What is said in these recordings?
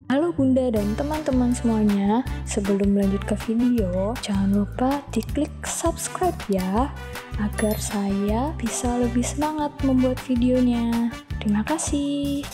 Halo Bunda dan teman-teman semuanya, sebelum lanjut ke video, jangan lupa diklik subscribe ya, agar saya bisa lebih semangat membuat videonya. Terima kasih.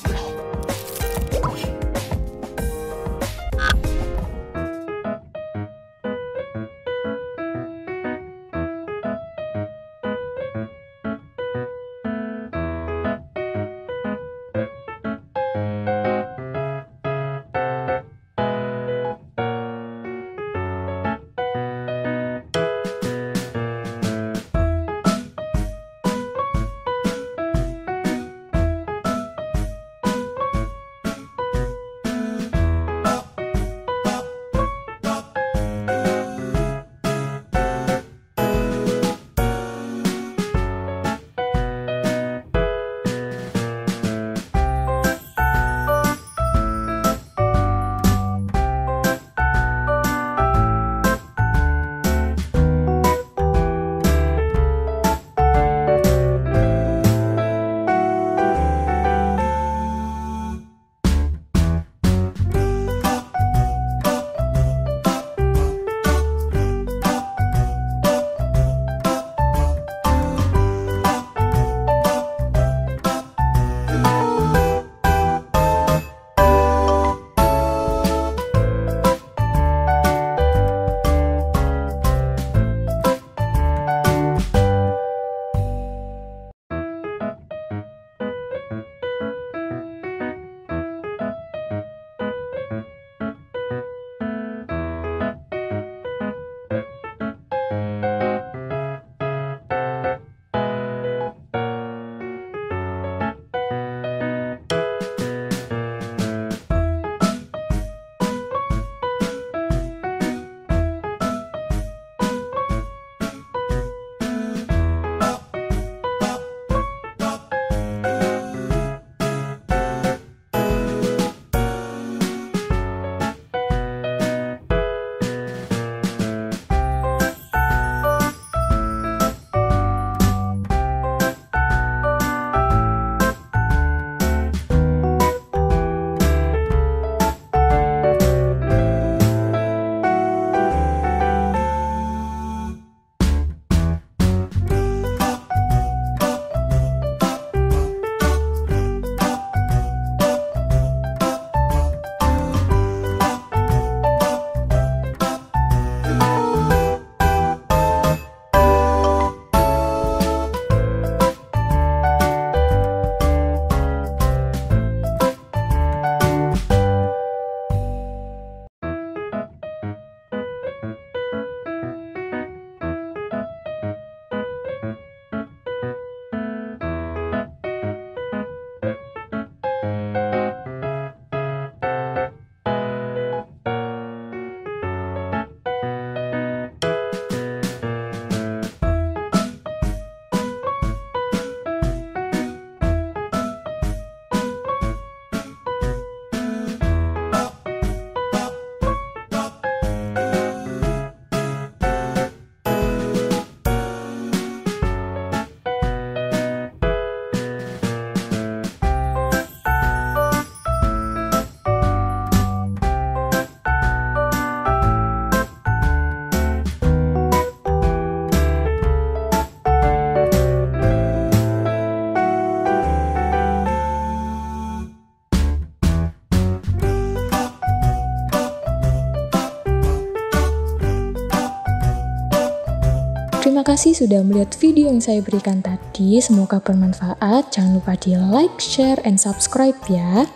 Terima kasih sudah melihat video yang saya berikan tadi, semoga bermanfaat. Jangan lupa di like, share, and subscribe ya.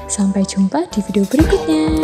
Sampai jumpa di video berikutnya.